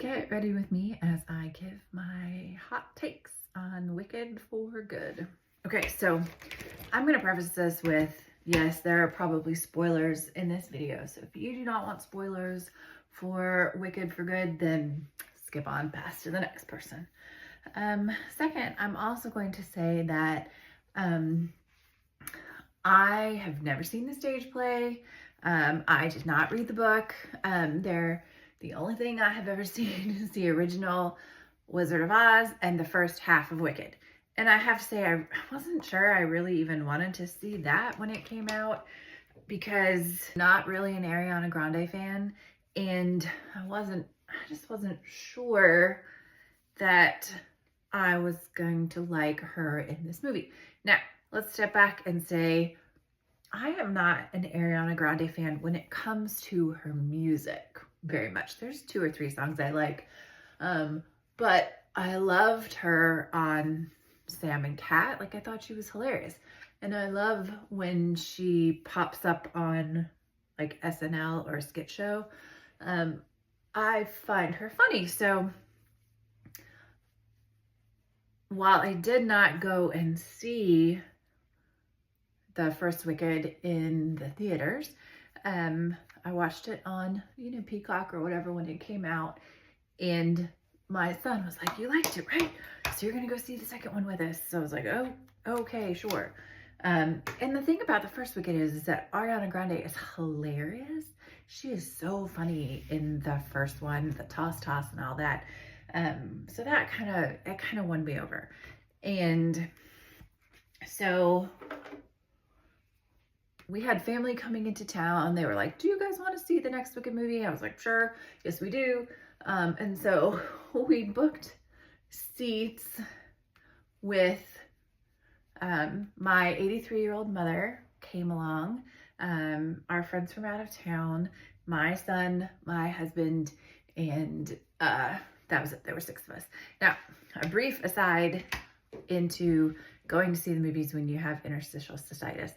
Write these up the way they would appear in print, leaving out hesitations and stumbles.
Get ready with me as I give my hot takes on Wicked for Good. Okay, so I'm going to preface this with, yes, there are probably spoilers in this video. So if you do not want spoilers for Wicked for Good, then skip on past to the next person. Second, I'm also going to say that I have never seen the stage play. I did not read the book. The only thing I have ever seen is the original Wizard of Oz and the first half of Wicked. And I have to say, I wasn't sure I really even wanted to see that when it came out because not really an Ariana Grande fan. And I just wasn't sure that I was going to like her in this movie. Now, let's step back and say, I am not an Ariana Grande fan when it comes to her music very much. There's 2 or 3 songs I like, but I loved her on Sam and Cat. Like, I thought she was hilarious. And I love when she pops up on like SNL or a skit show. I find her funny. So while I did not go and see the first Wicked in the theaters, I watched it on, Peacock or whatever when it came out, and my son was like, "You liked it, right? So you're gonna go see the second one with us." So I was like, "Oh, okay, sure." And the thing about the first Wicked is that Ariana Grande is hilarious. She is so funny in the first one, the toss and all that. So that kind of won me over. And so we had family coming into town. They were like, "Do you guys want to see the next Wicked movie?" I was like, "Sure. Yes, we do." And so we booked seats with my 83-year-old mother came along, our friends from out of town, my son, my husband, and that was it. There were 6 of us. Now, a brief aside into going to see the movies when you have interstitial cystitis.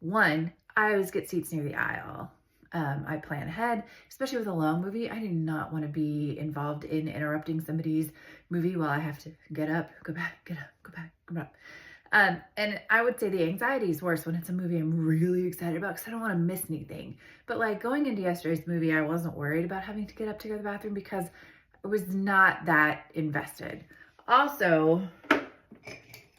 1, I always get seats near the aisle. I plan ahead, especially with a long movie. I do not want to be involved in interrupting somebody's movie while I have to get up, go back, get up, go back, come up. And I would say the anxiety is worse when it's a movie I'm really excited about because I don't want to miss anything. But like going into yesterday's movie, I wasn't worried about having to get up to go to the bathroom because I was not that invested. Also,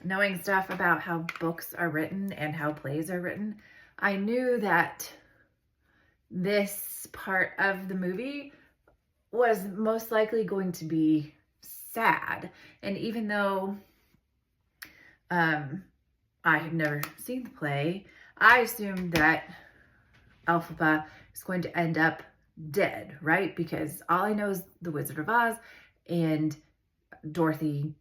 knowing stuff about how books are written and how plays are written, I knew that this part of the movie was most likely going to be sad. And even though I had never seen the play, I assumed that Elphaba is going to end up dead, right? Because all I know is the Wizard of Oz, and Dorothy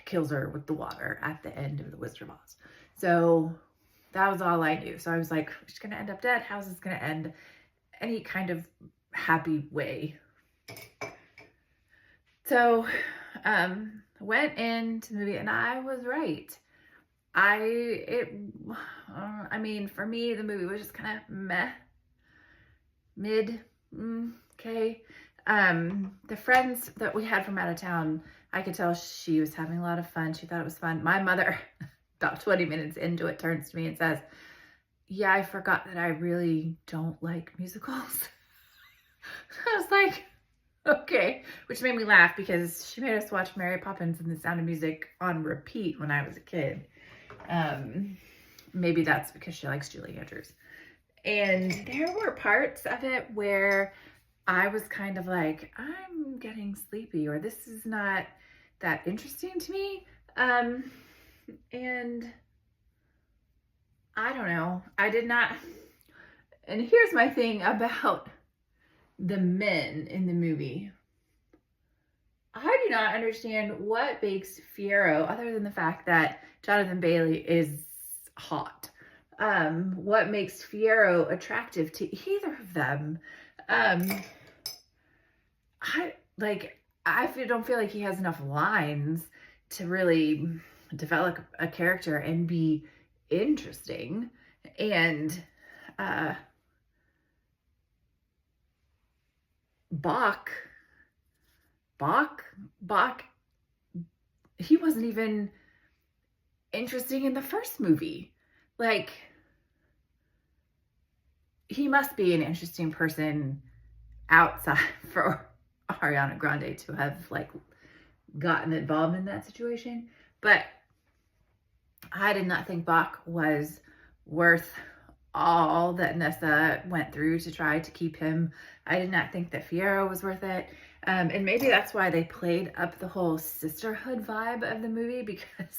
kills her with the water at the end of the Wizard of Oz. So that was all I knew. So I was like, she's gonna end up dead. How's this gonna end any kind of happy way? So went into the movie and I was right. I mean, for me, the movie was just kind of mid, okay. The friends that we had from out of town, I could tell she was having a lot of fun. She thought it was fun. My mother, about 20 minutes into it, turns to me and says, "Yeah, I forgot that I really don't like musicals." I was like, okay, which made me laugh because she made us watch Mary Poppins and The Sound of Music on repeat when I was a kid. Maybe that's because she likes Julie Andrews. And there were parts of it where I was kind of like, I'm getting sleepy, or this is not that interesting to me. And I don't know. I did not. And here's my thing about the men in the movie. I do not understand what makes Fiyero, other than the fact that Jonathan Bailey is hot. What makes Fiyero attractive to either of them? I don't feel like he has enough lines to really develop a character and be interesting. And Bach Bach, he wasn't even interesting in the first movie. Like, he must be an interesting person outside for Ariana Grande to have like gotten involved in that situation. But I did not think Bach was worth all that Nessa went through to try to keep him. I did not think that Fiyero was worth it. And maybe that's why they played up the whole sisterhood vibe of the movie, because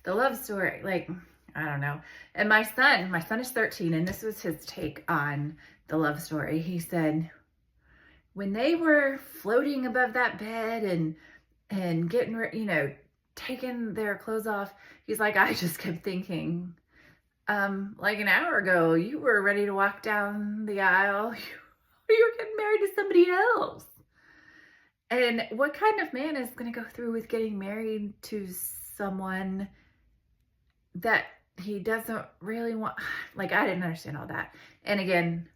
the love story, like, I don't know. And my son is 13, and this was his take on the love story. He said, when they were floating above that bed and getting, taking their clothes off, he's like, I just kept thinking, like an hour ago, you were ready to walk down the aisle. You were getting married to somebody else. And what kind of man is going to go through with getting married to someone that he doesn't really want? Like, I didn't understand all that. And again,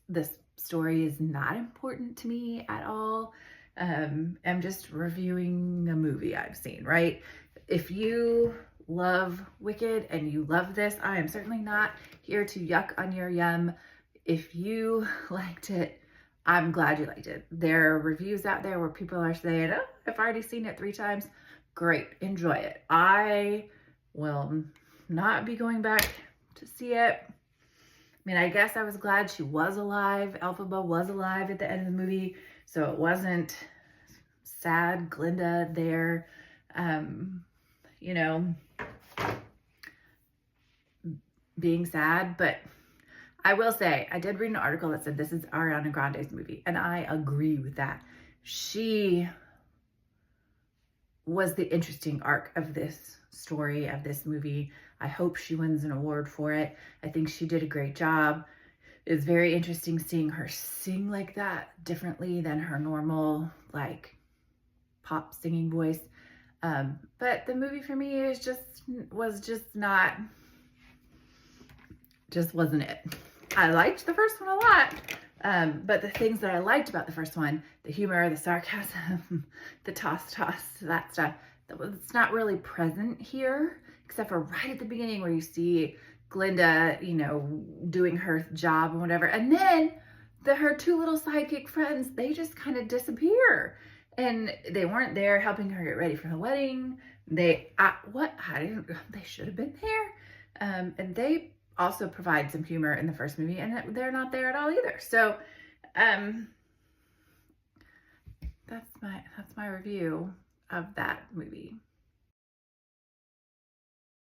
this story is not important to me at all. I'm just reviewing a movie I've seen, right? If you love Wicked and you love this, I am certainly not here to yuck on your yum. If you liked it, I'm glad you liked it. There are reviews out there where people are saying, oh, I've already seen it 3 times. Great, enjoy it. I will not be going back to see it. I mean, I guess I was glad she was alive. Elphaba was alive at the end of the movie, so it wasn't sad Glinda there, being sad. But I will say, I did read an article that said this is Ariana Grande's movie, and I agree with that. She was the interesting arc of this story, of this movie. I hope she wins an award for it. I think she did a great job. It's very interesting seeing her sing like that differently than her normal, like, pop singing voice. But the movie for me wasn't it. I liked the first one a lot. But the things that I liked about the first one, the humor, the sarcasm, the toss, that stuff, it's not really present here, except for right at the beginning where you see Glinda, doing her job and whatever. And then her 2 little sidekick friends, they just kind of disappear. And they weren't there helping her get ready for the wedding. They should have been there. And they also provide some humor in the first movie, and they're not there at all either. So, that's my review of that movie.